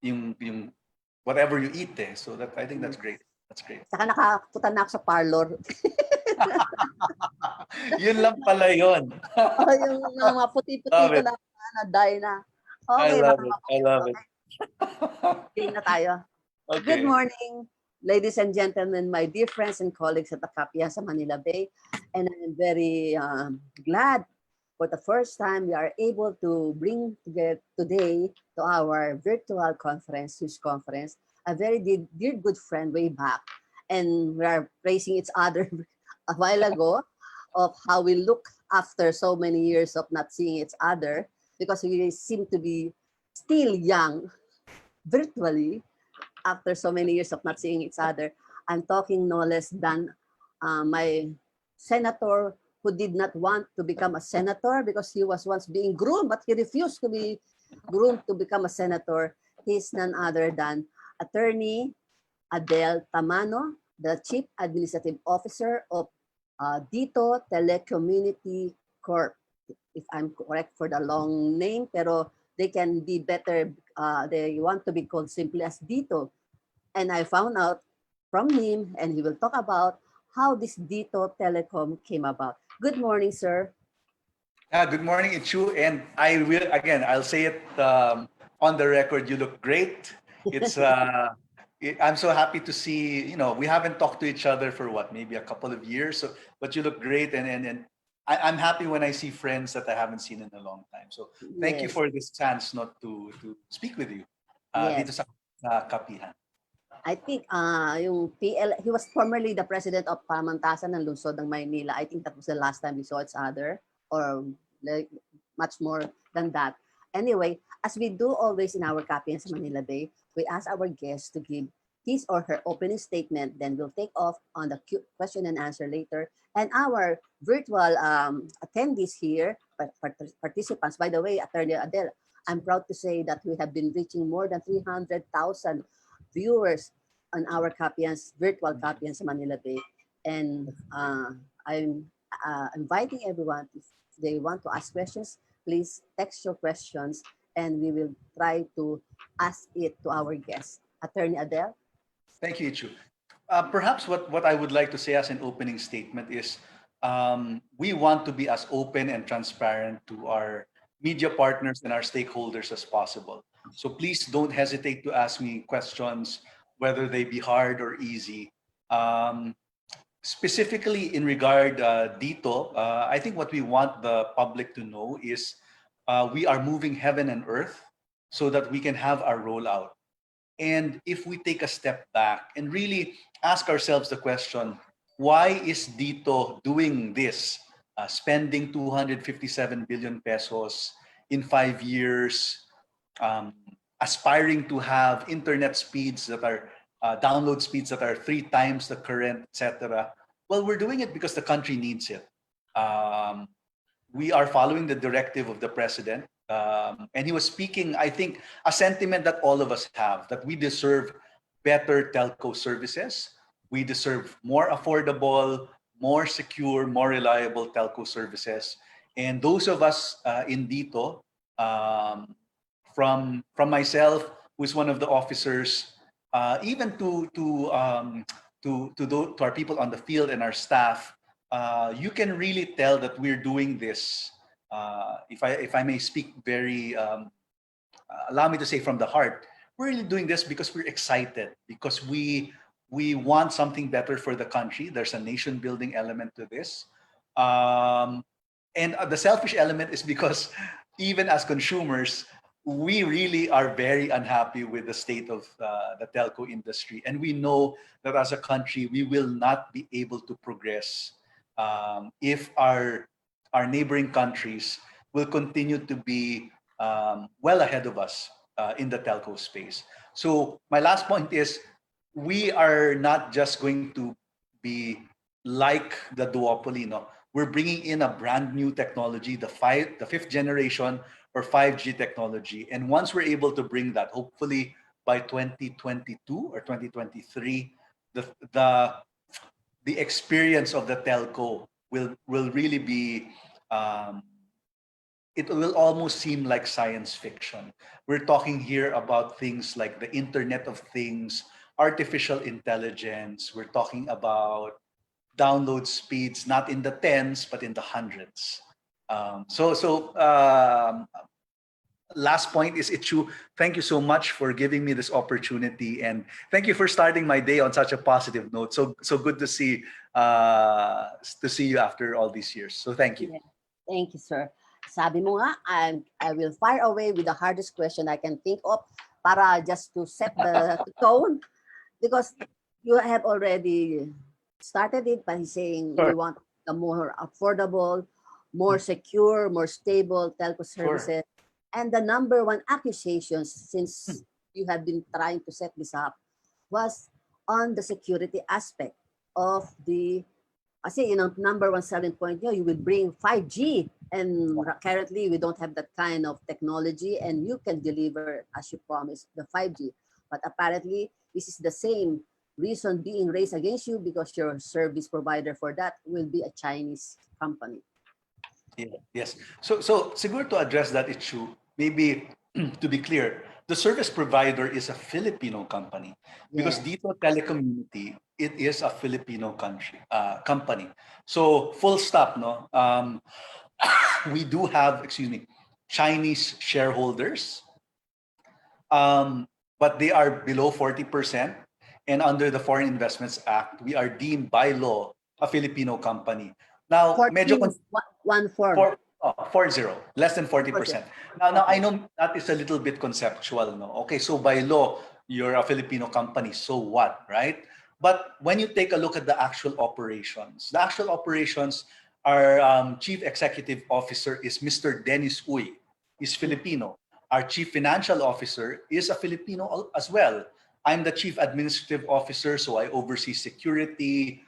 yung whatever you eat eh. So that I think that's great. That's great. Saka nakapunta na ako sa parlor. Yun lang pala yun. Yung mga puti-puti ko na dye na. I Okay, love baka it. I love it. okay na tayo. Okay. Good morning, ladies and gentlemen, my dear friends and colleagues at the Kapihan sa Manila Bay. And I'm very glad for the first time we are able to bring together today to our virtual conference, huge conference, a very dear good friend way back. And we are praising each other a while ago of how we look after so many years of not seeing each other, because we seem to be still young virtually after so many years of not seeing each other. I'm talking no less than my senator who did not want to become a senator because he was once being groomed, but he refused to be groomed to become a senator. He's none other than Attorney Adel Tamano, the Chief Administrative Officer of DiTO Telecommunity Corp. If I'm correct for the long name, pero they can be better. They want to be called simply as DiTO. And I found out from him, and he will talk about how this DiTO Telecom came about. Good morning, sir. Good morning, Ichu. And I will, again, I'll say it on the record, you look great. It's I'm so happy to see, we haven't talked to each other for what, maybe a couple of years, so, but you look great. And I'm happy when I see friends that I haven't seen in a long time. So thank you for this chance not to speak with you dito sa Kapihan. I think yung PL, he was formerly the president of Pamantasan ng Lungsod ng Maynila. I think that was the last time we saw each other, or like much more than that. Anyway, as we do always in our Kapihan sa Manila Bay, we ask our guests to give his or her opening statement, then we'll take off on the question and answer later. And our virtual attendees here, participants, by the way, Attorney Adel, I'm proud to say that we have been reaching more than 300,000 viewers on our Kapihan's virtual Kapihan sa Manila Bay. And I'm inviting everyone, if they want to ask questions, please text your questions and we will try to ask it to our guests. Attorney Adel? Thank you, Ichu. Perhaps what I would like to say as an opening statement is we want to be as open and transparent to our media partners and our stakeholders as possible. So please don't hesitate to ask me questions, whether they be hard or easy. Specifically in regard DiTO, I think what we want the public to know is we are moving heaven and earth so that we can have our rollout. And if we take a step back and really ask ourselves the question, why is DiTO doing this? Spending 257 billion pesos in 5 years, aspiring to have internet speeds that are download speeds that are 3 times the current, etc. Well, we're doing it because the country needs it. We are following the directive of the president. And he was speaking, I think, a sentiment that all of us have, that we deserve better telco services. We deserve more affordable, more secure, more reliable telco services. And those of us in DiTO, from myself, who is one of the officers, even to our people on the field and our staff, you can really tell that we're doing this. If I may speak very, allow me to say from the heart, we're really doing this because we're excited, because we want something better for the country. There's a nation building element to this. And the selfish element is because even as consumers, we really are very unhappy with the state of the telco industry. And we know that as a country, we will not be able to progress if our neighboring countries will continue to be well ahead of us in the telco space. So my last point is, we are not just going to be like the duopoly. No? We're bringing in a brand new technology, the 5th generation or 5G technology. And once we're able to bring that, hopefully by 2022 or 2023, the experience of the telco will really be it will almost seem like science fiction. We're talking here about things like the Internet of Things, artificial intelligence. We're talking about download speeds not in the tens but in the hundreds. Last point is Ichu. Thank you so much for giving me this opportunity, and thank you for starting my day on such a positive note. So good to see you after all these years. So thank you. Yeah. Thank you, sir. Sabi mo nga, I will fire away with the hardest question I can think of para just to set the tone, because you have already started it by saying we Sure. want a more affordable, more secure, more stable telco Sure. services. And the number one accusations, since you have been trying to set this up, was on the security aspect of the, kasi number one selling point nyo, you will bring 5G. And currently, we don't have that kind of technology, and you can deliver, as you promised, the 5G. But apparently, this is the same reason being raised against you, because your service provider for that will be a Chinese company. Yeah, yes. So siguro to address that issue, maybe to be clear, the service provider is a Filipino company because Yes. DiTO Telecommunity, it is a Filipino company. So full stop, no. We do have, excuse me, Chinese shareholders, but they are below 40%. And under the Foreign Investments Act, we are deemed by law a Filipino company. Now, 14, medyo one form. 40, less than 40%. Now I know that is a little bit conceptual, no? Okay, so by law, you're a Filipino company, so what, right? But when you take a look at the actual operations, our Chief Executive Officer is Mr. Dennis Uy. He's Filipino. Our Chief Financial Officer is a Filipino as well. I'm the Chief Administrative Officer, so I oversee security,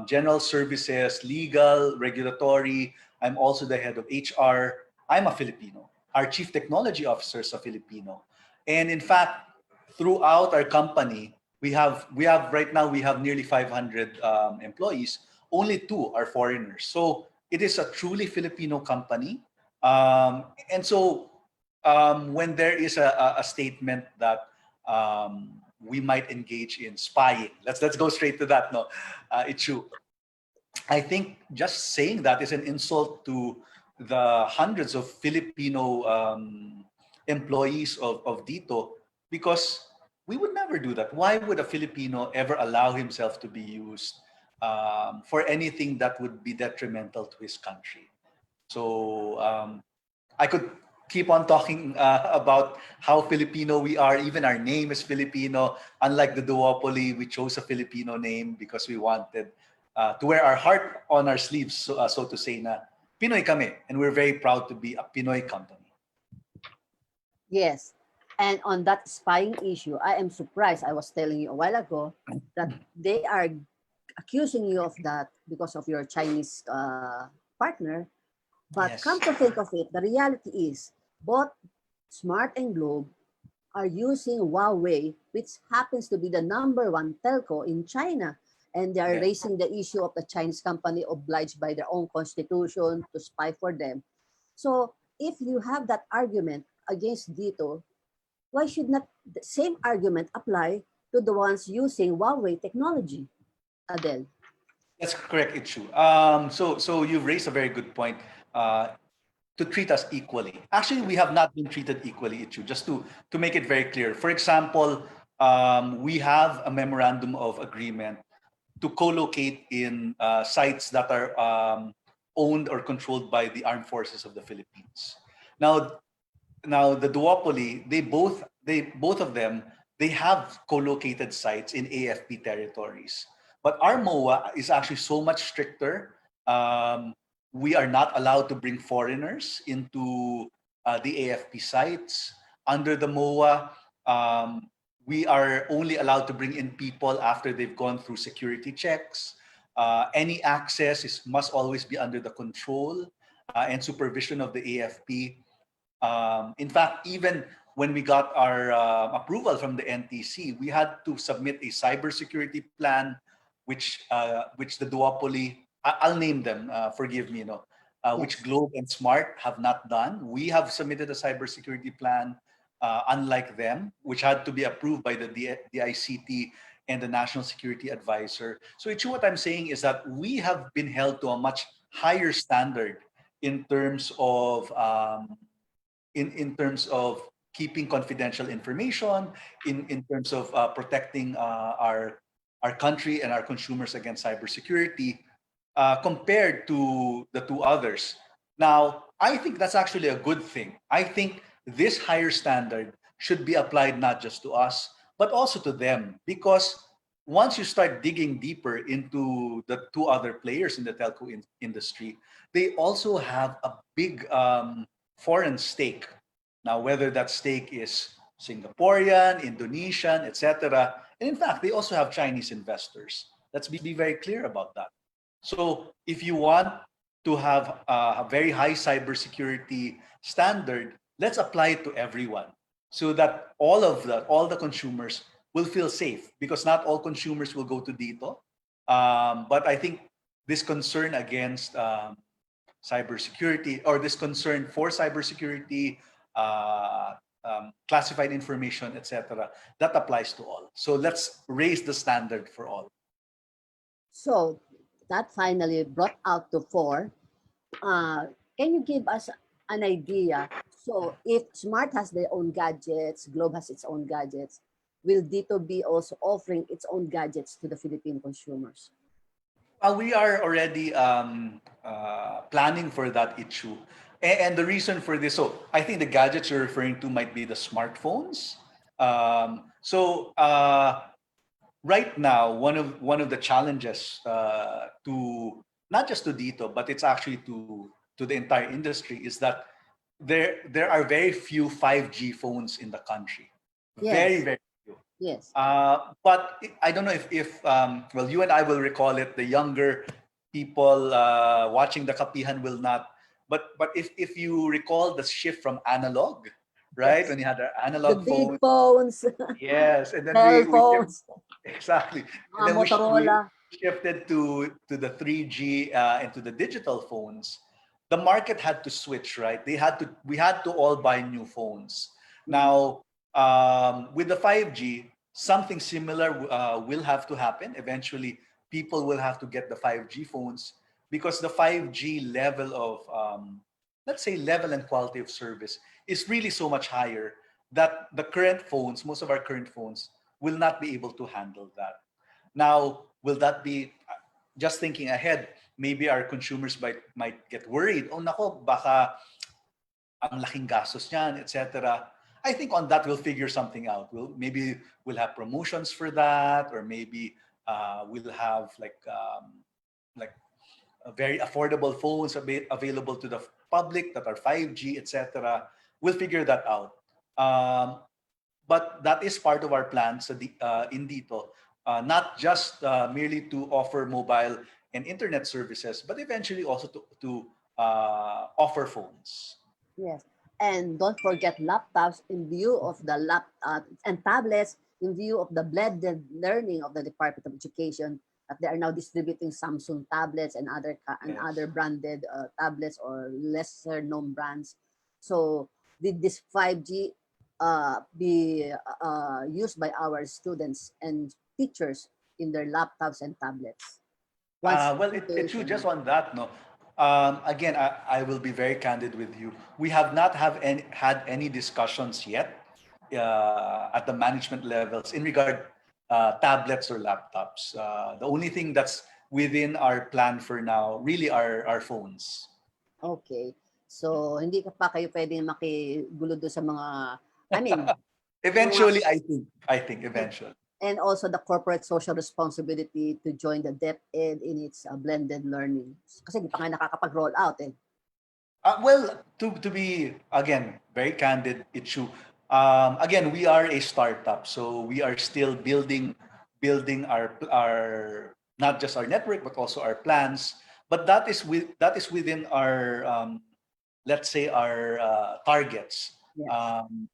general services, legal, regulatory. I'm also the head of HR. I'm a Filipino. Our Chief Technology Officer is a Filipino. And in fact, throughout our company, we have right now we have nearly 500 employees. Only 2 are foreigners. So it is a truly Filipino company. And so when there is a statement that we might engage in spying, let's go straight to that. No, it's true. I think just saying that is an insult to the hundreds of Filipino employees of DiTO, because we would never do that. Why would a Filipino ever allow himself to be used for anything that would be detrimental to his country? So I could keep on talking about how Filipino we are. Even our name is Filipino. Unlike the duopoly, we chose a Filipino name because we wanted to wear our heart on our sleeves, so to say, na Pinoy kami, and we're very proud to be a Pinoy company. Yes. And on that spying issue, I am surprised. I was telling you a while ago that they are accusing you of that because of your Chinese partner. But Yes. come to think of it, the reality is both Smart and Globe are using Huawei, which happens to be the number one telco in China. And they are Yeah. raising the issue of the Chinese company obliged by their own constitution to spy for them. So if you have that argument against DiTO, why should not the same argument apply to the ones using Huawei technology, Adel? That's correct, Itchu. So you've raised a very good point. To treat us equally. Actually, we have not been treated equally, Itchu. Just to make it very clear. For example, we have a memorandum of agreement to co-locate in sites that are owned or controlled by the armed forces of the Philippines. Now the duopoly, both of them, they have co-located sites in AFP territories. But our MOA is actually so much stricter. We are not allowed to bring foreigners into the AFP sites. Under the MOA, we are only allowed to bring in people after they've gone through security checks. Any access must always be under the control and supervision of the AFP. In fact, even when we got our approval from the NTC, we had to submit a cybersecurity plan, which the duopoly, I'll name them, forgive me, which Yes. Globe and Smart have not done. We have submitted a cybersecurity plan, unlike them, which had to be approved by the DICT and the National Security Advisor. So, what I'm saying is that we have been held to a much higher standard in terms of in terms of keeping confidential information, in terms of protecting our country and our consumers against cybersecurity, compared to the two others. Now, I think that's actually a good thing. I think this higher standard should be applied not just to us, but also to them, because once you start digging deeper into the two other players in the telco industry, they also have a big foreign stake. Now, whether that stake is Singaporean, Indonesian, etc. And in fact, they also have Chinese investors. Let's be very clear about that. So if you want to have a very high cybersecurity standard, let's apply it to everyone so that all the consumers will feel safe, because not all consumers will go to DiTO. But I think this concern against cybersecurity, or this concern for cybersecurity, uh, classified information, etc., that applies to all. So let's raise the standard for all. So that finally brought out to four. Can you give us an idea? So if Smart has their own gadgets, Globe has its own gadgets, will DiTO be also offering its own gadgets to the Philippine consumers? We are already planning for that issue. And the reason for this, so I think the gadgets you're referring to might be the smartphones. Right now, one of the challenges to not just to DiTO, but it's actually to the entire industry, is that there are very few 5G phones in the country. Very, Yes, very few. yes. But I don't know if well, you and I will recall it. The younger people watching the Kapihan will not. But if you recall the shift from analog, right? Yes. When you had the The analog big phone, phones, yes, and then cell we phones, exactly, and mga then we Motorola. shifted to the 3G and to the digital phones. The market had to switch, right? We had to all buy new phones. Mm. Now, with the 5G, something similar will have to happen. Eventually, people will have to get the 5G phones, because the 5G level of, let's say, level and quality of service is really so much higher that the current phones, most of our current phones, will not be able to handle that. Now, will that be, just thinking ahead, maybe our consumers might get worried. Oh nako, baka ang laking gastos niyan, etc. I think on that we'll figure something out. We'll have promotions for that, or maybe we'll have like very affordable phones available to the public that are 5G, etc. We'll figure that out. Um, but that is part of our plans in DiTO, not just merely to offer mobile and internet services, but eventually also to offer phones. Yes. And don't forget laptops in view of the and tablets in view of the blended learning of the Department of Education, that they are now distributing Samsung tablets and Yes. other branded tablets or lesser known brands. So did this 5G be used by our students and teachers in their laptops and tablets once Well, the it's true. situation? Just on that, no. Again, I will be very candid with you. We have not had any discussions yet at the management levels in regard tablets or laptops. The only thing that's within our plan for now really are our phones. Okay. So, hindi ka pa kayo pwedeng makigulo doon sa mga, I mean, mga, Eventually, I think eventually. and also the corporate social responsibility to join the DepEd in its blended learning. Kasi di pa nga nakakapag-roll out eh. Well, to be again very candid, issue. Again, we are a startup, so we are still building our not just our network but also our plans. But that is within our let's say our targets. Yes. Um,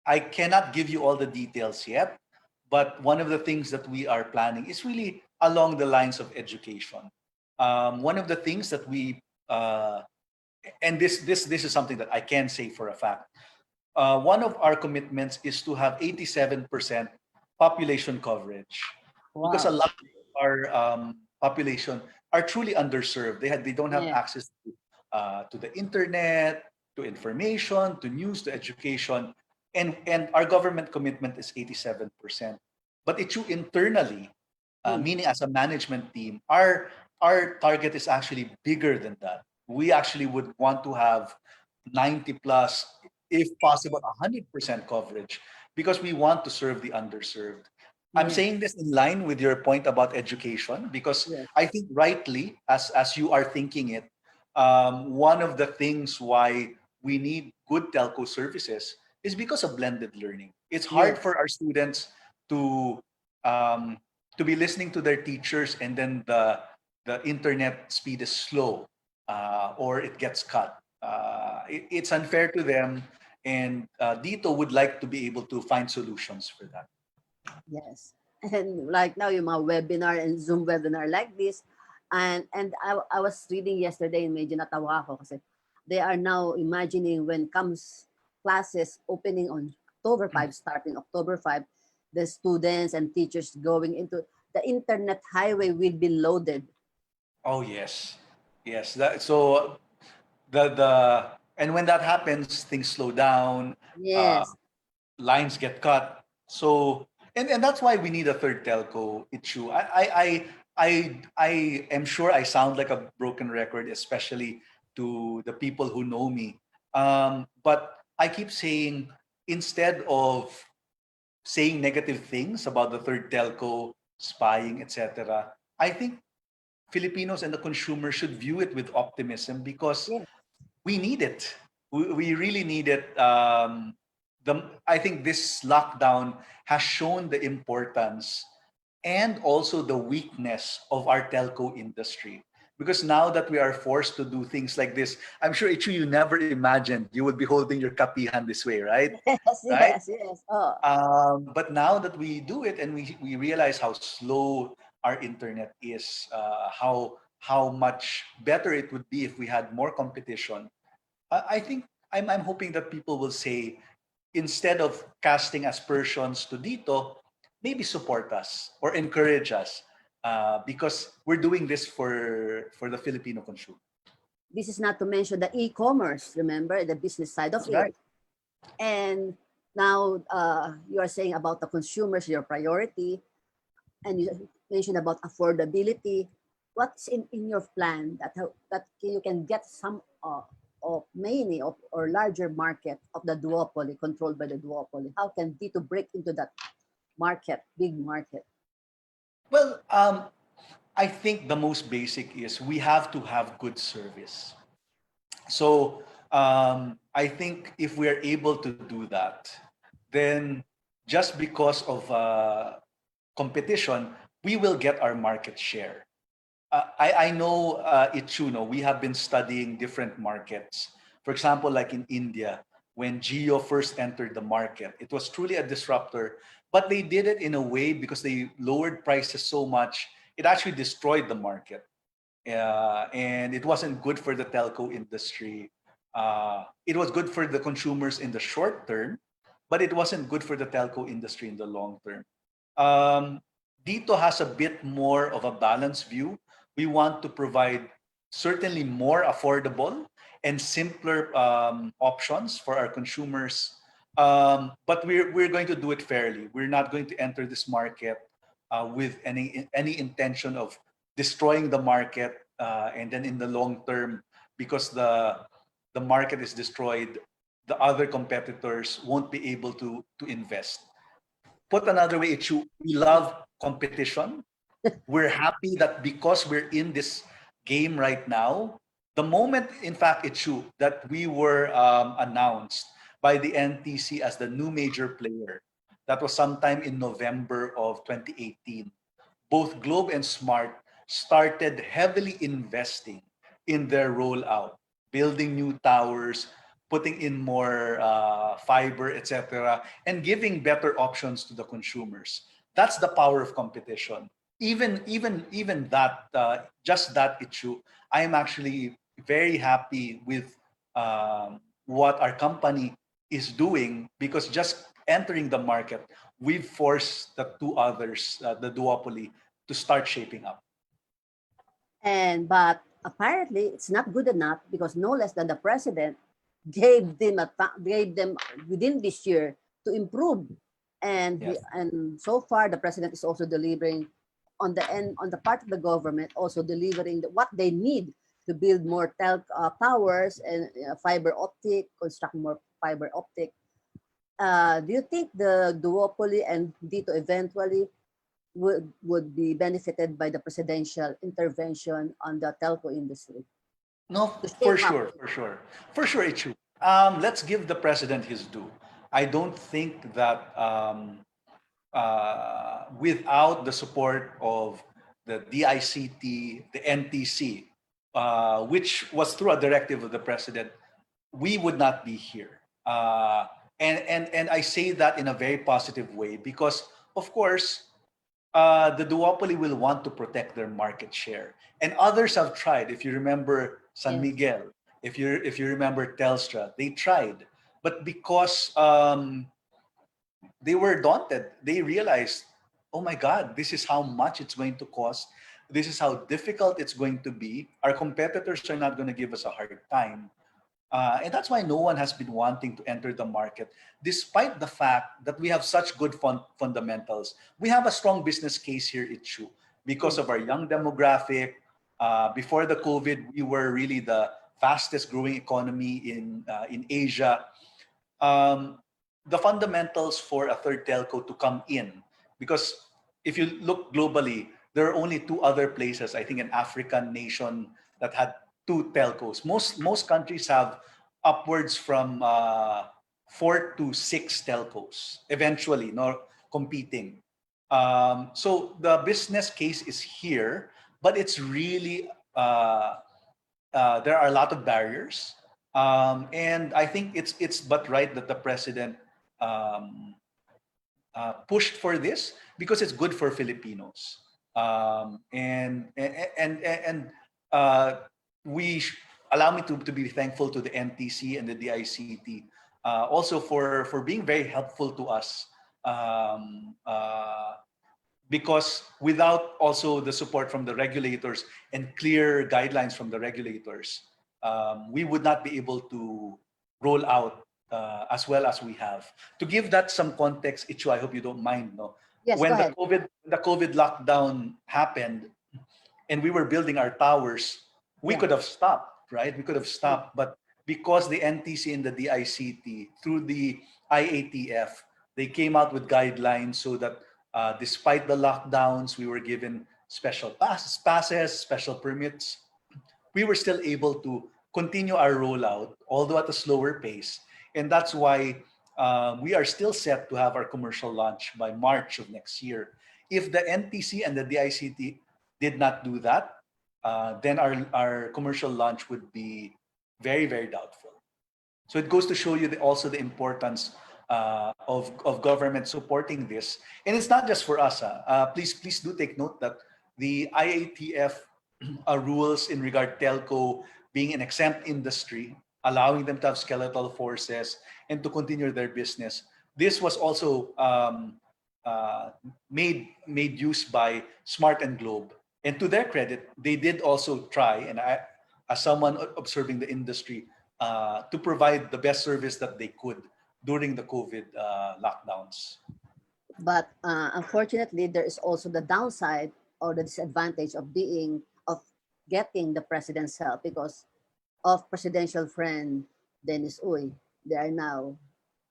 I cannot give you all the details yet, but one of the things that we are planning is really along the lines of education. One of the things that we uh, and this is something that I can say for a fact. One of our commitments is to have 87% population coverage, because a Wow. lot of our population are truly underserved. They don't have Yeah. access to the internet, to information, to news, to education, and our government commitment is 87%. But it's you internally, Hmm. meaning as a management team, our target is actually bigger than that. We actually would want to have 90 plus, if possible, 100% coverage, because we want to serve the underserved. I'm Yes. saying this in line with your point about education, because Yes. I think rightly, as you are thinking it, one of the things why we need good telco services is because of blended learning. It's hard Yes. for our students to um, to be listening to their teachers, and then the internet speed is slow, or it gets cut. It's unfair to them, and DiTO would like to be able to find solutions for that. Yes. And like now, yung mga webinar and Zoom webinar like this, and I was reading yesterday and medyo natawa ako kasi they are now imagining when comes classes opening on October 5, starting October 5, the students and teachers going into the internet highway will be loaded. Oh yes, yes. So the and when that happens, things slow down. Uh, Yes. Lines get cut. So and that's why we need a third telco issue. I am sure I sound like a broken record, especially to the people who know me. But I keep saying, instead of saying negative things about the third telco, spying, etc., I think Filipinos and the consumer should view it with optimism, because Yes. we need it. We really need it. I think this lockdown has shown the importance and also the weakness of our telco industry. Because now that we are forced to do things like this, I'm sure Ichu, you never imagined you would be holding your Kapihan this way, right? Yes. Right? Yes. Yes. Oh. But now that we do it, and we realize how slow our internet is, how much better it would be if we had more competition. I think I'm hoping that people will say, instead of casting aspersions to DiTO, maybe support us or encourage us, because we're doing this for the Filipino consumer. This is not to mention the e-commerce, remember, the business side of That's it. right. And now you are saying about the consumers, your priority, and you mentioned about affordability. What's in your plan that you can get some of many of or larger market of the duopoly controlled by the duopoly? How can D2 break into that market, big market? Well, I think the most basic is we have to have good service. So I think if we are able to do that, then just because of competition, we will get our market share. I know, Itchuno, we have been studying different markets. For example, like in India, when Geo first entered the market, it was truly a disruptor, but they did it in a way because they lowered prices so much, it actually destroyed the market. And it wasn't good for the telco industry. It was good for the consumers in the short term, but it wasn't good for the telco industry in the long term. Um, Dito has a bit more of a balanced view. We want to provide certainly more affordable and simpler options for our consumers. But we're going to do it fairly. We're not going to enter this market with any intention of destroying the market, and then in the long term, because the market is destroyed, the other competitors won't be able to invest. Put another way, we love competition. We're happy that because we're in this game right now, the moment, in fact, that we were announced by the NTC as the new major player, that was sometime in November of 2018. Both Globe and Smart started heavily investing in their rollout, building new towers, putting in more fiber, etc., and giving better options to the consumers. That's the power of competition. Even that, just that issue, I am actually very happy with what our company is doing, because just entering the market, we've forced the two others, the duopoly, to start shaping up. But apparently it's not good enough, because no less than the president gave them within this year to improve. And Yes. and so far the president is also delivering on the end, on the part of the government, also delivering what they need to build more towers and fiber optic, construct more fiber optic. Do you think the duopoly and DiTO eventually would be benefited by the presidential intervention on the telco industry? No, To for shape up. sure, for sure, for sure it should. Let's give the president his due. I don't think that without the support of the DICT, the NTC, which was through a directive of the president, we would not be here. And I say that in a very positive way, because, of course, the duopoly will want to protect their market share, and others have tried. If you remember San Yes. Miguel, if you remember Telstra, they tried, but because they were daunted, they realized, oh my God, this is how much it's going to cost. This is how difficult it's going to be. Our competitors are not going to give us a hard time. And that's why no one has been wanting to enter the market, despite the fact that we have such good fundamentals. We have a strong business case here at Chu because Yes. of our young demographic. Before the COVID, we were really the fastest growing economy in Asia. um, the fundamentals for a third telco to come in, because if you look globally, there are only two other places, I think, an African nation that had two telcos. Most countries have upwards from 4 to 6 telcos eventually, no, competing. So the business case is here, but it's really there are a lot of barriers, and I think it's but right that the president um, pushed for this, because it's good for Filipinos, and uh, we allow me to be thankful to the NTC and the DICT, also for being very helpful to us. Um, uh, because without also the support from the regulators and clear guidelines from the regulators, we would not be able to roll out as well as we have. To give that some context, Ichu, I hope you don't mind. No, Yes, go when ahead. the COVID lockdown happened and we were building our towers, we Yeah. could have stopped, right? We could have Yeah. stopped, but because the NTC and the DICT, through the IATF, they came out with guidelines so that despite the lockdowns, we were given special passes, special permits. We were still able to continue our rollout, although at a slower pace. And that's why we are still set to have our commercial launch by March of next year. If the NTC and the DICT did not do that, then our commercial launch would be very, very doubtful. So it goes to show you also the importance of government supporting this. And it's not just for us. Please do take note that the IATF rules in regard telco being an exempt industry, allowing them to have skeletal forces and to continue their business. This was also uh, made use by Smart and Globe. And to their credit, they did also try, and I, as someone observing the industry, to provide the best service that they could during the COVID lockdowns. But unfortunately, there is also the downside or the disadvantage of getting the president's help, because of presidential friend Dennis Uy. They are now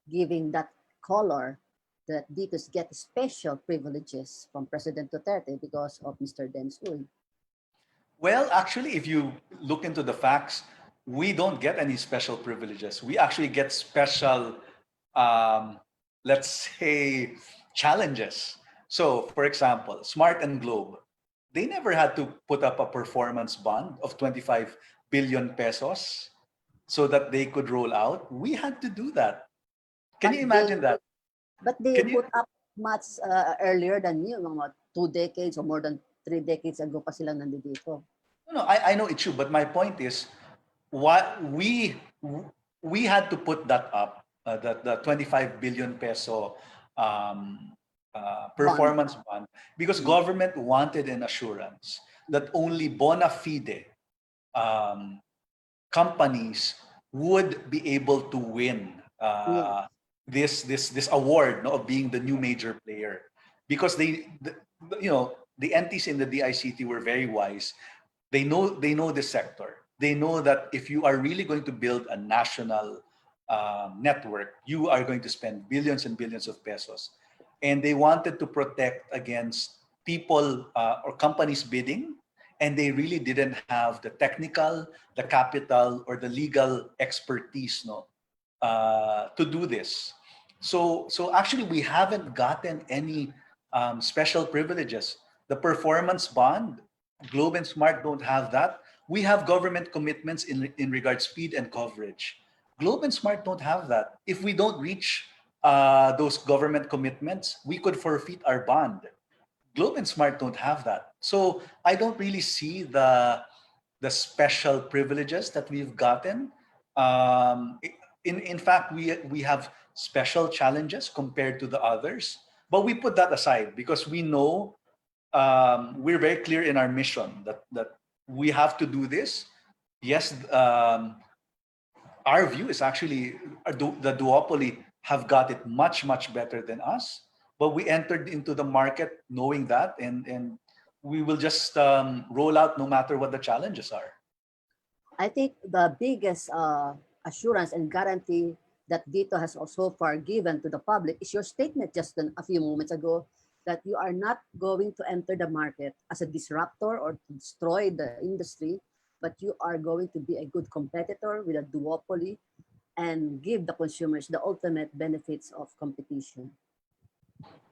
giving that color that DiTOs get special privileges from President Duterte because of Mr. Dennis Uy. Well, actually, if you look into the facts, we don't get any special privileges. We actually get special, um, let's say, challenges. So, for example, Smart and Globe, they never had to put up a performance bond of 25 billion pesos so that they could roll out. We had to do that. Can But you they imagine that? but they Can you? put up much earlier than you, mga 2 decades or more than 3 decades ago pa sila nandito. No, no, I know it's true, but my point is, what we had to put that up, the 25 billion peso Bond. performance bond, because Mm. government wanted an assurance that only bona fide um, companies would be able to win Yes. this award, no, of being the new major player, because the entities in the DICT were very wise. They know this sector. They know that if you are really going to build a national network, you are going to spend billions and billions of pesos, and they wanted to protect against people or companies bidding, and they really didn't have the technical, the capital, or the legal expertise, no, to do this. So actually, we haven't gotten any special privileges. The performance bond, Globe and Smart don't have that. We have government commitments in regard speed and coverage. Globe and Smart don't have that. If we don't reach those government commitments, we could forfeit our bond. Globe and Smart don't have that. So I don't really see the special privileges that we've gotten. In fact, we have special challenges compared to the others, but we put that aside because we know, we're very clear in our mission that we have to do this. Yes, our view is actually the duopoly have got it much better than us, but we entered into the market knowing that, and we will just roll out no matter what the challenges are. I think the biggest assurance and guarantee that DiTO has so far given to the public is your statement just a few moments ago that you are not going to enter the market as a disruptor or to destroy the industry, but you are going to be a good competitor with a duopoly and give the consumers the ultimate benefits of competition.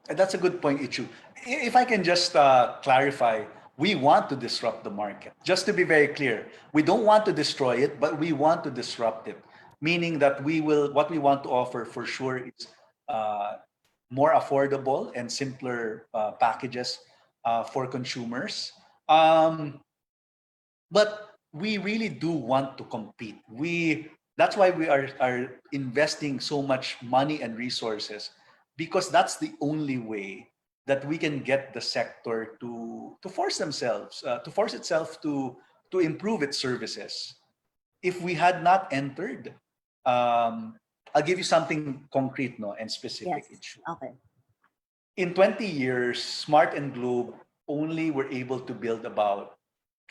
And that's a good point, Ichu. If I can just clarify, we want to disrupt the market. Just to be very clear, we don't want to destroy it, but we want to disrupt it. Meaning that what we want to offer for sure is uh, more affordable and simpler packages for consumers. But we really do want to compete. That's why we are investing so much money and resources, because that's the only way that we can get the sector to force itself to improve its services. If we had not entered, I'll give you something concrete, no, and specific. Yes. Okay. In 20 years, Smart and Globe only were able to build about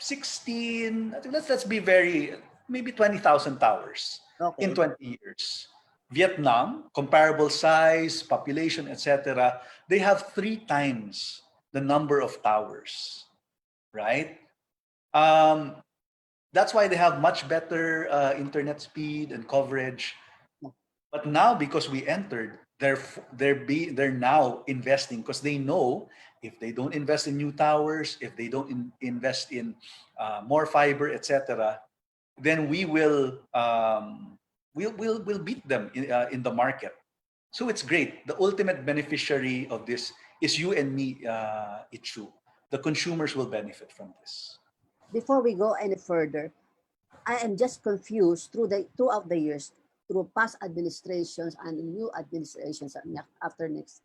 16, I think let's be very, maybe 20,000 towers in Okay. 20 years. Vietnam, comparable size, population, etc., they have 3 times the number of towers, right? Um, that's why they have much better internet speed and coverage. But now, because we entered, they're now investing because they know if they don't invest in new towers, if they don't invest in more fiber, etc., then we'll beat them in the market. So it's great. The ultimate beneficiary of this is you and me. It's true. The consumers will benefit from this. Before we go any further, I am just confused throughout the years, through past administrations and new administrations after next.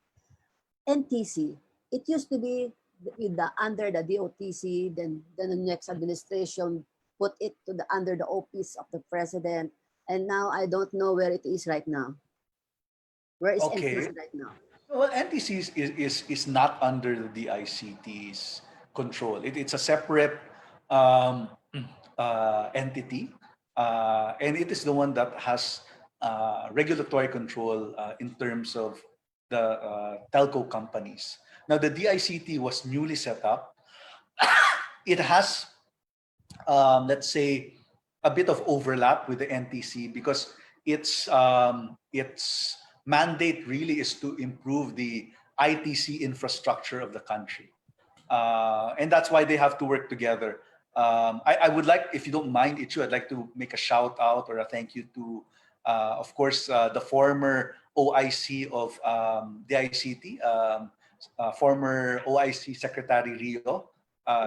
NTC, it used to be with the under the DOTC, then the next administration put it to the under the office of the president, and now I don't know where it is right now. Where is Okay. NTC right now? Well, NTC is not under the DICT's control. It's a separate um, entity, and it is the one that has regulatory control in terms of the telco companies. Now, the DICT was newly set up. It has, let's say, a bit of overlap with the NTC because its mandate really is to improve the ITC infrastructure of the country, and that's why they have to work together. I would like, if you don't mind, Ichu, I'd like to make a shout out or a thank you to, of course, the former OIC of the ICT, former OIC Secretary Rio.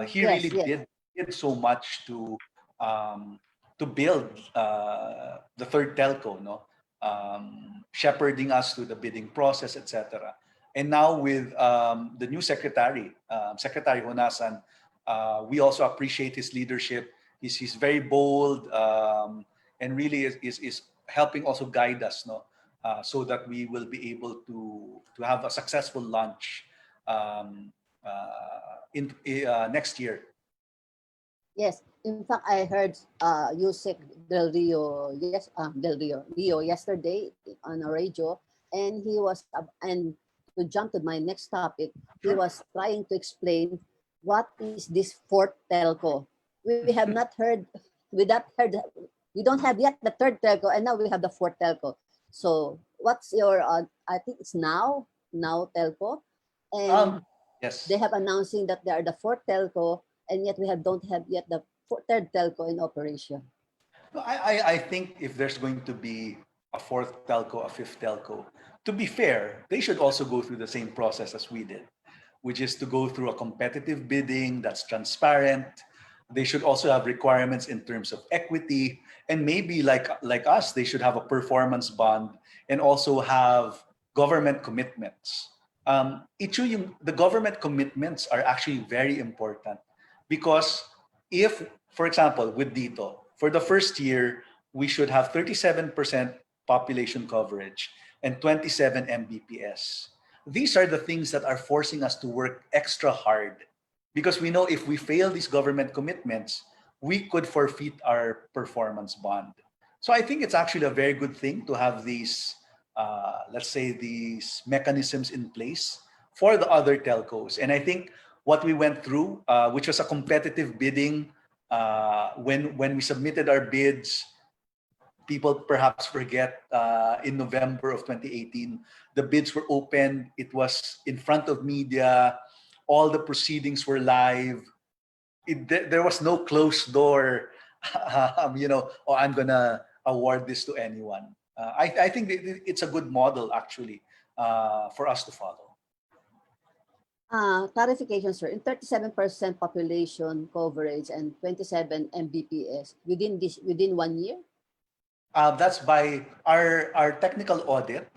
He Yes, really yes. did so much to um, to build the third telco, no, shepherding us through the bidding process, etc. And now with the new secretary, Secretary Honasan, we also appreciate his leadership. He's very bold, and really is helping also guide us, no, so that we will be able to have a successful launch in next year. Yes, in fact, I heard Yusek Del Rio, yes, Rio yesterday on a radio, and he was, and to jump to my next topic, he Sure. was trying to explain what is this fourth telco. We have not heard, we don't have yet the third telco, and now we have the fourth telco. So, what's your? I think it's now telco, and Yes. they have announcing that they are the fourth telco, and yet don't have yet the third telco in operation. No, I think if there's going to be a fourth telco, a fifth telco, to be fair, they should also go through the same process as we did, which is to go through a competitive bidding that's transparent. They should also have requirements in terms of equity, and maybe like us, they should have a performance bond and also have government commitments. The government commitments are actually very important because if, for example, with DiTO, for the first year, we should have 37% population coverage and 27 Mbps. These are the things that are forcing us to work extra hard because we know if we fail these government commitments, we could forfeit our performance bond. So I think it's actually a very good thing to have these, let's say, these mechanisms in place for the other telcos. And I think what we went through, which was a competitive bidding, when we submitted our bids, people perhaps forget in November of 2018, the bids were open. It was in front of media. All the proceedings were live. There was no closed door, oh, I'm going to award this to anyone. I think it's a good model, actually, for us to follow. Clarification, sir. In 37% population coverage and 27 Mbps within 1 year? That's by our technical audit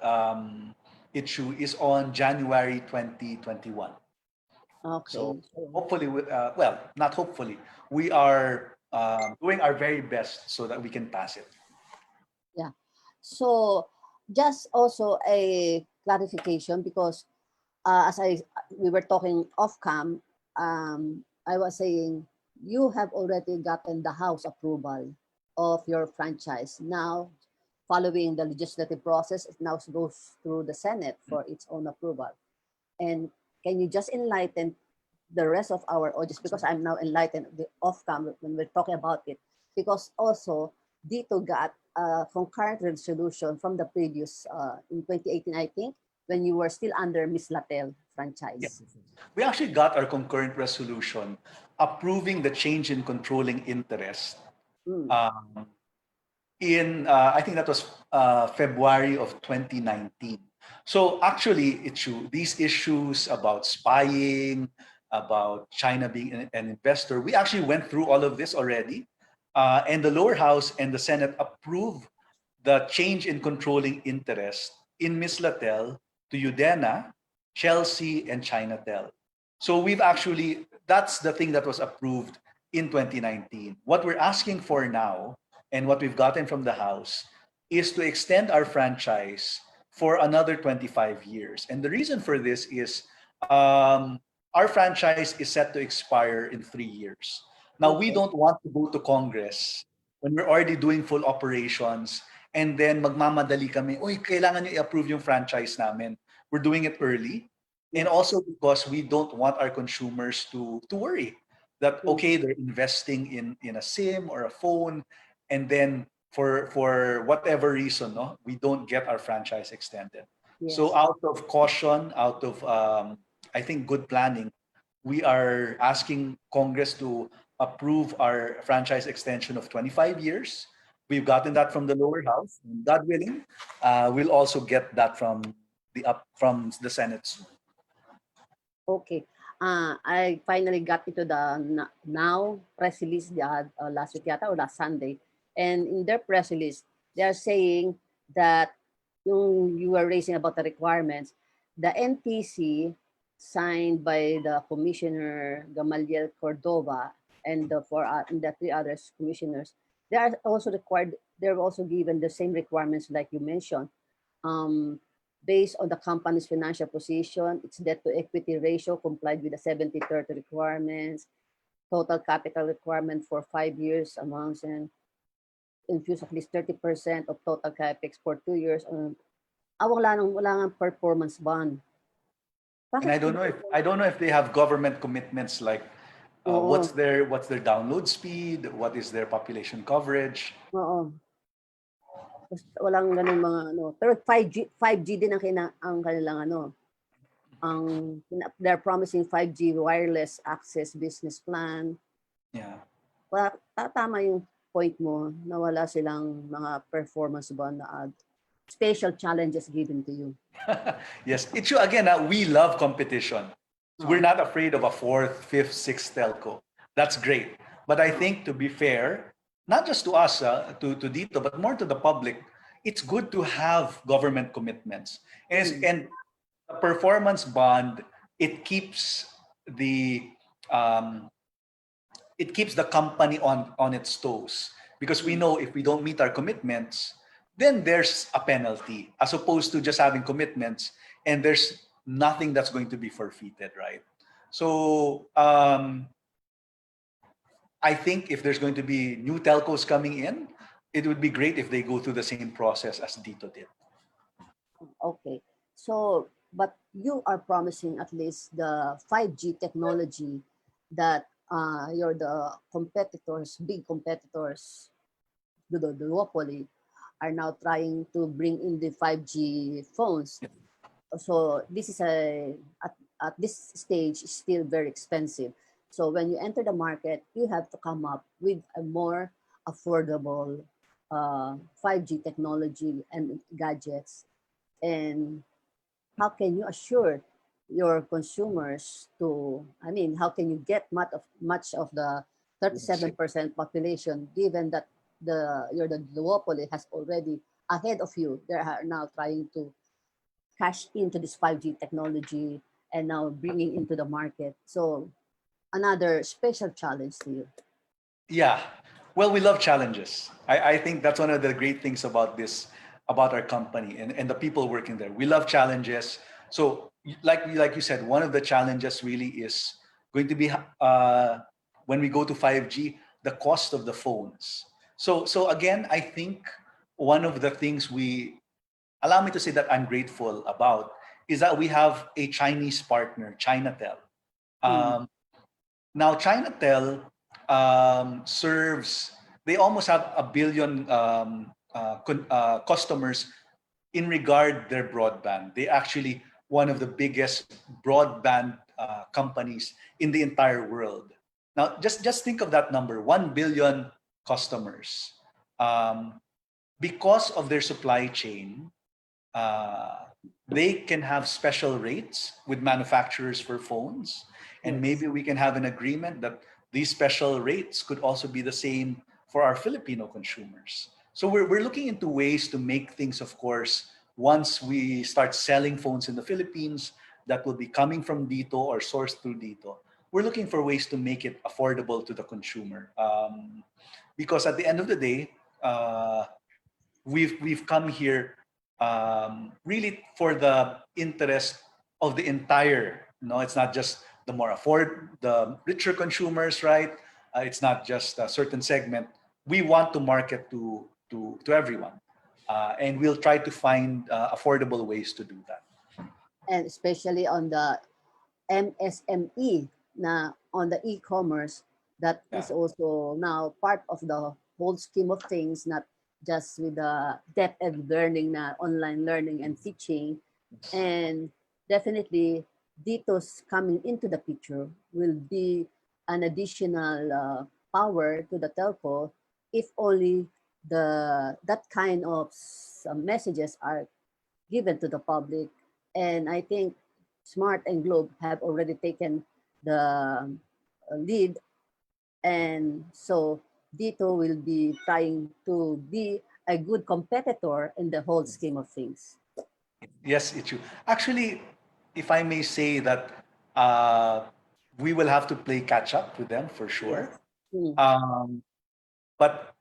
issue is on January 2021. Okay. So hopefully, well, not hopefully, we are doing our very best so that we can pass it. Yeah. So just also a clarification because as we were talking off cam, I was saying you have already gotten the House approval of your franchise. Now, following the legislative process, it now goes through the Senate for its own approval. And can you just enlighten the rest of our audience, because I'm now enlightened off cam when we're talking about it, because also DiTO got a concurrent resolution from the previous, in 2018, I think, when you were still under Miss Latel franchise. Yes. We actually got our concurrent resolution approving the change in controlling interest in, I think that was February of 2019. So actually, these issues about spying, about China being an investor, we actually went through all of this already. And the lower house and the Senate approved the change in controlling interest in Miss Latel to Udena, Chelsea, and Chinatel. So that's the thing that was approved in 2019. What we're asking for now and what we've gotten from the House is to extend our franchise for another 25 years. And the reason for this is our franchise is set to expire in 3 years. Now, we don't want to go to Congress when we're already doing full operations and then magmamadali kami, uy, kailangan nyo i-approve yung franchise namin. We're doing it early. And also because we don't want our consumers to worry that, okay, they're investing in a SIM or a phone, and then for whatever reason, no, we don't get our franchise extended. Yes. So out of caution, out of, I think, good planning, we are asking Congress to approve our franchise extension of 25 years. We've gotten that from the lower house. And God willing, we'll also get that from the Senate soon. Okay. I finally got into the now press release last week yata or last Sunday. And in their press release, they are saying that you were raising about the requirements, the NTC signed by the Commissioner Gamaliel Cordova and the three others commissioners, they are also required, they're also given the same requirements like you mentioned. Based on the company's financial position, its debt to equity ratio complied with the 70-30 requirements, total capital requirement for 5 years amounts and infuse at least 30% of total capex for 2 years. Wala nang performance bond. And I don't know if they have government commitments like Oo, what's their download speed, what is their population coverage. oo. Walang ganun mga ano. Pero 5G din ang kanilang ano. They're promising 5G wireless access business plan. Yeah. Tama yung point mo na wala silang mga performance bond na special challenges given to you. Yes, it's true. Again, we love competition. So we're not afraid of a fourth, fifth, sixth telco. That's great. But I think, to be fair, not just to us, to DiTO, but more to the public, it's good to have government commitments. And the performance bond, it keeps the company on its toes, because we know if we don't meet our commitments, then there's a penalty, as opposed to just having commitments and there's nothing that's going to be forfeited, right? So I think if there's going to be new telcos coming in, it would be great if they go through the same process as DiTO did. Okay. So, but you are promising at least the 5G technology that the competitors, big competitors, the duopoly, are now trying to bring in the 5G phones. So this is at this stage still very expensive. So when you enter the market, you have to come up with a more affordable 5G technology and gadgets. And how can you assure your consumers how can you get much of the 37% population, given that the duopoly has already ahead of you? They are now trying to cash into this 5G technology and now bringing into the market. So another special challenge to you. Yeah. Well, we love challenges. I think that's one of the great things about about our company and the people working there. We love challenges. So like you said, one of the challenges really is going to be when we go to 5G, the cost of the phones. So again, I think one of the things allow me to say that I'm grateful about is that we have a Chinese partner, Chinatel. Now, Chinatel serves, they almost have 1 billion customers in regard their broadband. They actually one of the biggest broadband companies in the entire world. Now, just think of that number, 1 billion customers. Because of their supply chain, they can have special rates with manufacturers for phones. And maybe we can have an agreement that these special rates could also be the same for our Filipino consumers. So we're looking into ways to make things, of course, once we start selling phones in the Philippines that will be coming from DiTO or sourced through DiTO. We're looking for ways to make it affordable to the consumer. Because at the end of the day, we've come here really for the interest of the entire. No, it's not just the richer consumers, right? It's not just a certain segment. We want to market to everyone, and we'll try to find affordable ways to do that. And especially on the MSME, on the e-commerce, that is also now part of the whole scheme of things, not just with the depth of learning, online learning and teaching. And definitely DiTO's coming into the picture will be an additional power to the telco if only that kind of messages are given to the public. And I think Smart and Globe have already taken the lead. And so DiTO will be trying to be a good competitor in the whole scheme of things. Yes, it's true. Actually, if I may say that uh, we will have to play catch up with them for Yes. sure. Mm, Um, but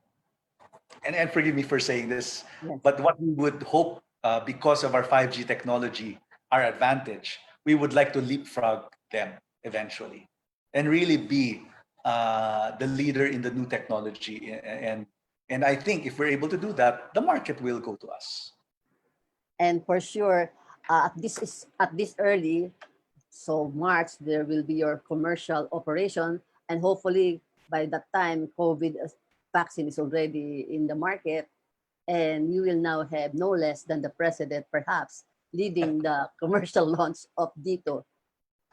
and forgive me for saying this, yes. but what we would hope because of our 5G technology, our advantage, we would like to leapfrog them eventually and really be the leader in the new technology. And I think if we're able to do that, the market will go to us. And for sure, at this early, so March, there will be your commercial operation, and hopefully by that time, COVID vaccine is already in the market, and you will now have no less than the president, perhaps, leading the commercial launch of DiTO.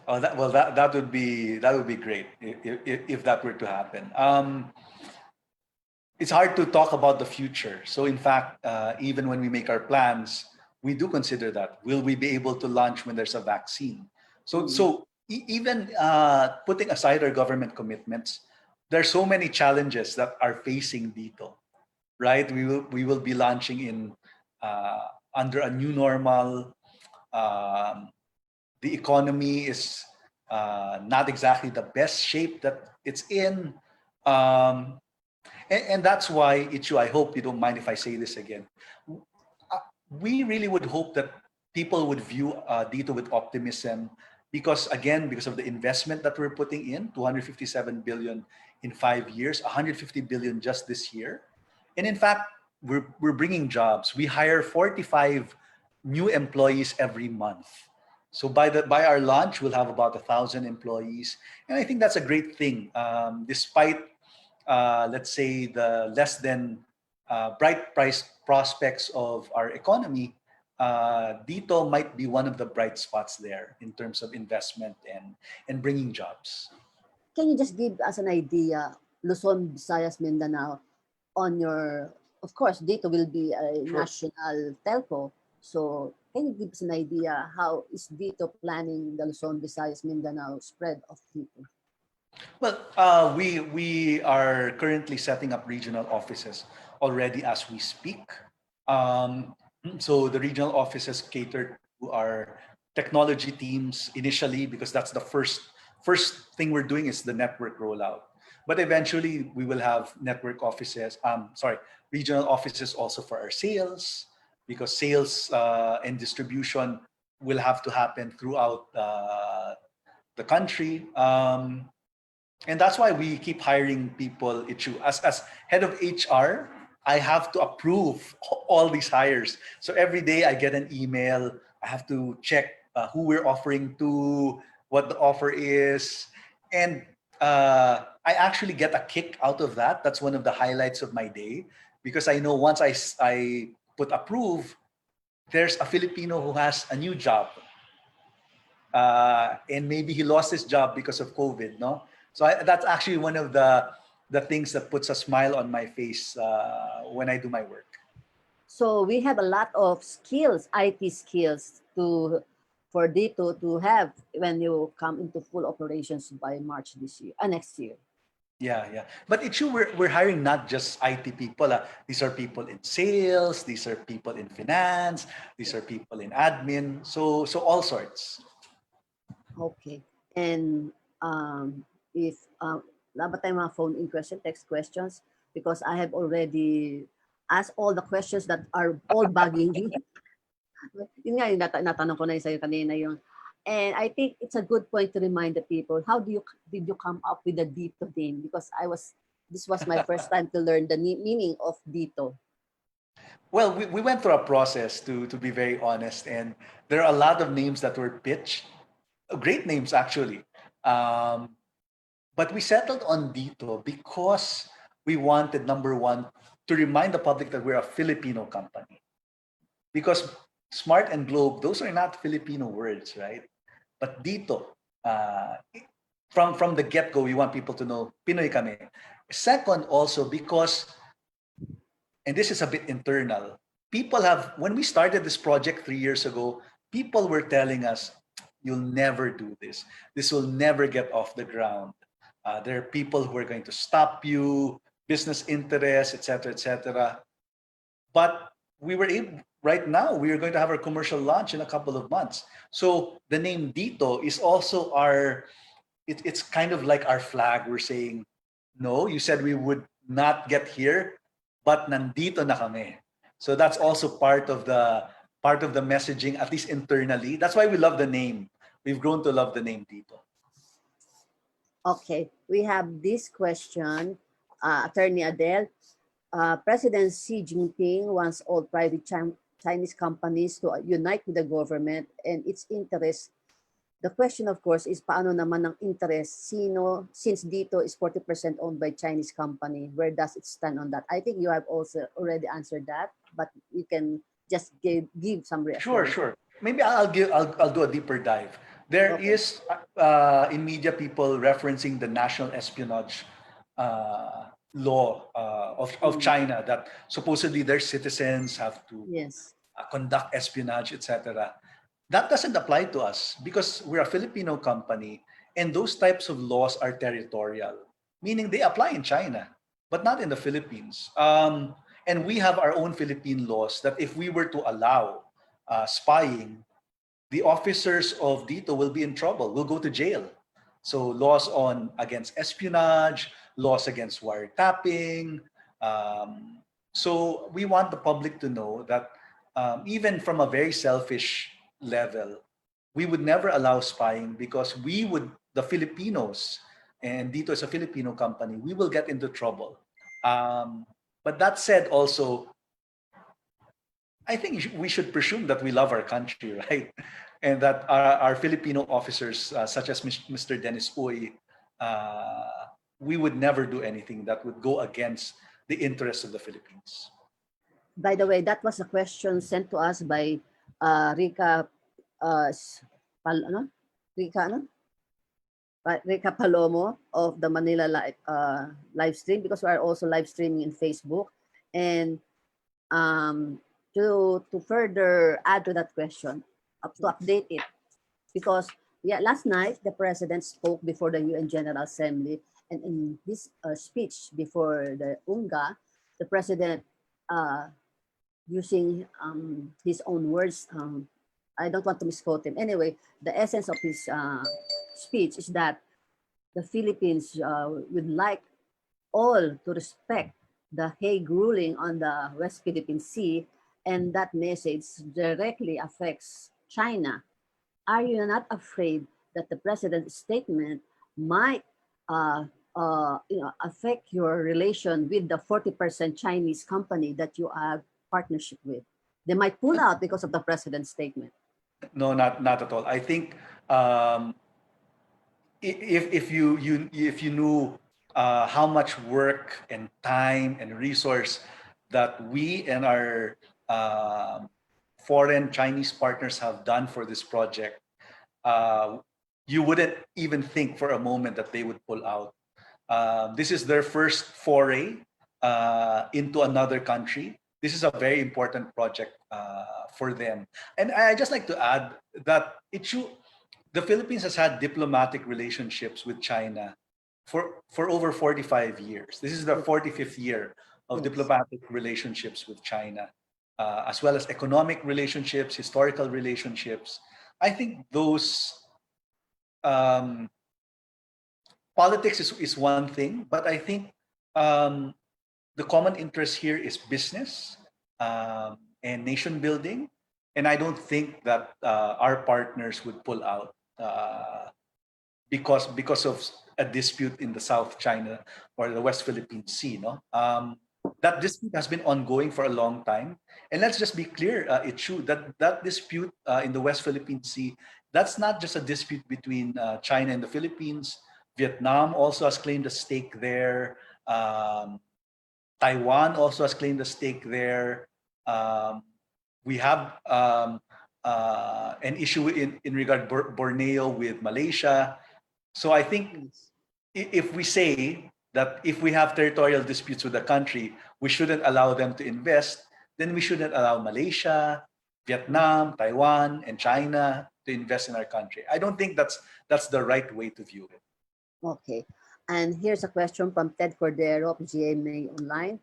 Oh, that would be great if that were to happen. It's hard to talk about the future. So in fact, even when we make our plans, we do consider that. Will we be able to launch when there's a vaccine? So Mm. even putting aside our government commitments, there are so many challenges that are facing DITO, right? We will be launching in under a new normal. Um, the economy is not exactly the best shape that it's in. Um, and that's why, Ichu, I hope you don't mind if I say this again. Uh, We really would hope that people would view Dito with optimism because, again, because of the investment that we're putting in, 257 billion in 5 years, 150 billion just this year. And in fact, we're bringing jobs. We hire 45 new employees every month. So by our launch, we'll have about 1,000 employees, and I think that's a great thing. Despite let's say the less than bright price prospects of our economy, Dito might be one of the bright spots there in terms of investment and bringing jobs. Can you just give us an idea, Luzon, Visayas, Mindanao, on your, of course, DiTO will be a Sure. national telco. So can you give us an idea how is DiTO planning the Luzon, Visayas, Mindanao spread of DiTO? Well, we are currently setting up regional offices already as we speak. Um, so the regional offices cater to our technology teams initially because that's the first thing we're doing is the network rollout. But eventually we will have network offices. Sorry, regional offices also for our sales because sales and distribution will have to happen throughout the country. And that's why we keep hiring people, Ichu. As head of HR, I have to approve all these hires. So every day I get an email. I have to check who we're offering to, what the offer is, and I actually get a kick out of that. That's one of the highlights of my day because I know once I put approve, there's a Filipino who has a new job and maybe he lost his job because of COVID, no? So that's actually one of the things that puts a smile on my face when I do my work. So we have a lot of skills, IT skills for DiTO to have when you come into full operations by March this year, next year. Yeah, yeah. But it's true, we're hiring not just IT people. These are people in sales. These are people in finance. These are people in admin. So all sorts. Okay. And if wala ba tayong mga phone in question, text questions? Because I have already asked all the questions that are all bugging me. Yun nga, yung natanong ko na sa'yo kanina yung, and I think it's a good point to remind the people, how did you come up with the DiTO name? Because this was my first time to learn the meaning of DiTO. Well, we went through a process to be very honest, and there are a lot of names that were pitched, great names actually. Um, But we settled on Dito because we wanted, number one, to remind the public that we're a Filipino company. Because smart and globe, those are not Filipino words, right? But Dito, from the get-go, we want people to know Pinoy kami. Second, also because, and this is a bit internal, people have, when we started this project 3 years ago, people were telling us, you'll never do this. This will never get off the ground. There are people who are going to stop you. business interests, etc., etc. But we were able, right now, we are going to have our commercial launch in a couple of months. So the name DiTO is also our, it's kind of like our flag. We're saying, no, you said we would not get here, but nandito na kami. So that's also part of the messaging, at least internally. That's why we love the name. We've grown to love the name DiTO. Okay, we have this question, Attorney Adel. President Xi Jinping wants all private Chinese companies to unite with the government and its interests. The question, of course, is paano naman ang interest? Since DiTO is 40% owned by Chinese company, where does it stand on that? I think you have also already answered that, but you can just give some Sure, reassurance. sure. Maybe I'll do a deeper dive. There Okay. is in media people referencing the national espionage law of China, that supposedly their citizens have to Yes. conduct espionage, etc. That doesn't apply to us because we're a Filipino company and those types of laws are territorial, meaning they apply in China, but not in the Philippines. And we have our own Philippine laws that if we were to allow spying, the officers of DiTO will be in trouble, will go to jail. So laws on against espionage, laws against wiretapping. So we want the public to know that even from a very selfish level, we would never allow spying because the Filipinos, and DiTO is a Filipino company, we will get into trouble. But that said, also, I think we should presume that we love our country, right? And that our Filipino officers, such as Mr. Dennis Uy, we would never do anything that would go against the interests of the Philippines. By the way, that was a question sent to us by Rica, ano? Rica, ano? Rica Palomo of the Manila live stream, because we are also live streaming in Facebook. And to further add to that question, to update it, because last night the president spoke before the UN General Assembly, and in his speech before the UNGA, the president, using his own words, I don't want to misquote him. Anyway, the essence of his speech is that the Philippines would like all to respect the Hague ruling on the West Philippine Sea, and that message directly affects China. Are you not afraid that the president's statement might affect your relation with the 40% Chinese company that you have partnership with? They might pull out because of the president's statement. No, not at all. I think if you knew how much work and time and resource that we and our foreign Chinese partners have done for this project, you wouldn't even think for a moment that they would pull out. This is their first foray into another country. This is a very important project for them. And I just like to add that the Philippines has had diplomatic relationships with China for over 45 years. This is the 45th year of diplomatic relationships with China, as well as economic relationships, historical relationships. I think those politics is one thing, but I think the common interest here is business and nation building. And I don't think that our partners would pull out because of a dispute in the South China or the West Philippine Sea. No, that dispute has been ongoing for a long time. And let's just be clear, it's true that dispute in the West Philippine Sea, that's not just a dispute between China and the Philippines. Vietnam also has claimed a stake there. Taiwan also has claimed a stake there. We have an issue in regard Borneo with Malaysia. So I think if we say that if we have territorial disputes with a country, we shouldn't allow them to invest, then we shouldn't allow Malaysia, Vietnam, Taiwan, and China to invest in our country. I don't think that's the right way to view it. Okay. And here's a question from Ted Cordero of GMA Online.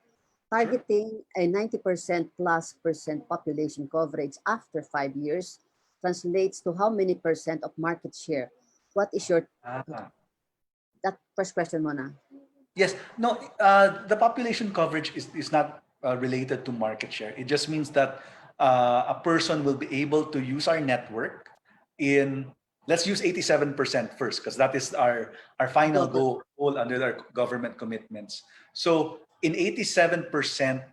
Targeting a 90% plus percent population coverage after 5 years translates to how many percent of market share? What is your, Ah. that first question muna. Yes, no, the population coverage is not related to market share. It just means that a person will be able to use our network in, let's use 87% first, because that is our final goal under our government commitments. So in 87%,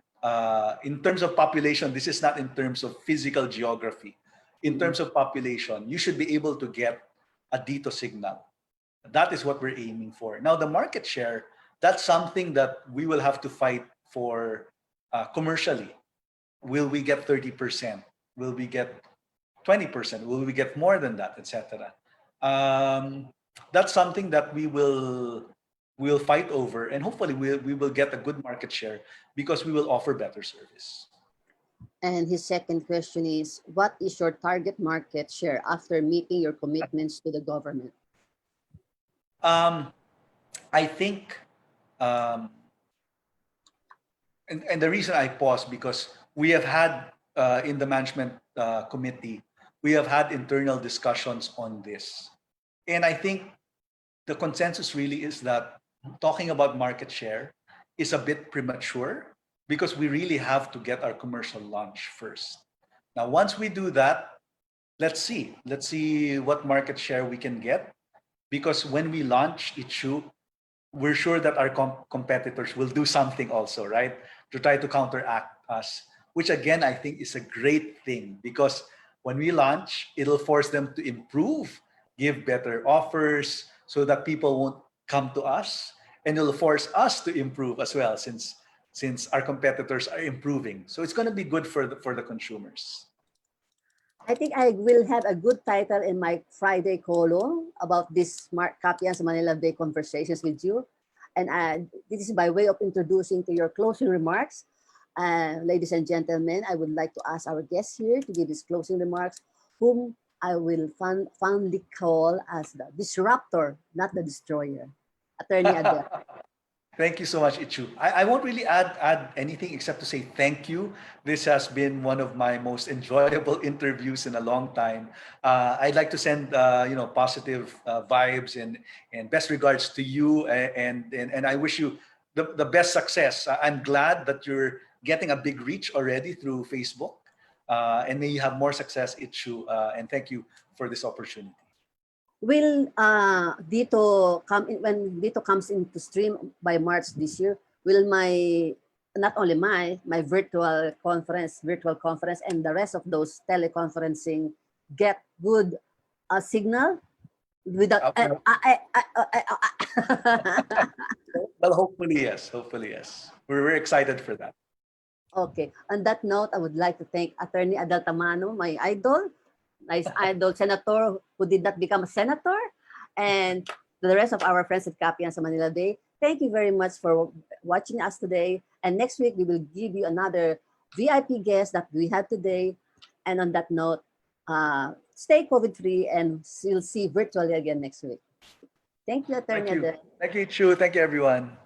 in terms of population, this is not in terms of physical geography. In terms of population, you should be able to get a DiTO signal. That is what we're aiming for. Now, the market share, that's something that we will have to fight for commercially. Will we get 30%? Will we get 20%? Will we get more than that, etc.? That's something that we'll fight over, and hopefully we will get a good market share because we will offer better service. And his second question is, what is your target market share after meeting your commitments to the government? I think, and the reason I pause, because we have had in the management committee, we have had internal discussions on this. And I think the consensus really is that talking about market share is a bit premature because we really have to get our commercial launch first. Now, once we do that, let's see what market share we can get. Because when we launch Ichu, we're sure that our competitors will do something also, right? To try to counteract us, which again, I think is a great thing, because when we launch, it'll force them to improve, give better offers so that people won't come to us, and it'll force us to improve as well, since our competitors are improving. So it's going to be good for the consumers. I think I will have a good title in my Friday column about this smart Kapihan sa Manila Bay conversations with you. And this is by way of introducing to your closing remarks. Ladies and gentlemen, I would like to ask our guests here to give his closing remarks, whom I will fondly call as the disruptor, not the destroyer. Attorney Adel. Thank you so much, Ichu. I won't really add anything except to say thank you. This has been one of my most enjoyable interviews in a long time. I'd like to send positive vibes and best regards to you, and I wish you the best success. I'm glad that you're getting a big reach already through Facebook, and may you have more success, Ichu. And thank you for this opportunity. Will DiTO come in, when DiTO comes into stream by March this year? Will not only my virtual conference and the rest of those teleconferencing get good signal without? Well, hopefully yes. We're very excited for that. Okay. On that note, I would like to thank Attorney Adel Tamano, my idol. Nice idol senator who did not become a senator, and to the rest of our friends at Kapihan sa Manila Bay. Thank you very much for watching us today. And next week, we will give you another VIP guest that we had today. And on that note, stay COVID-free, and we'll see virtually again next week. Thank you, Attorney Adel. Thank you, Chu. Thank you, everyone.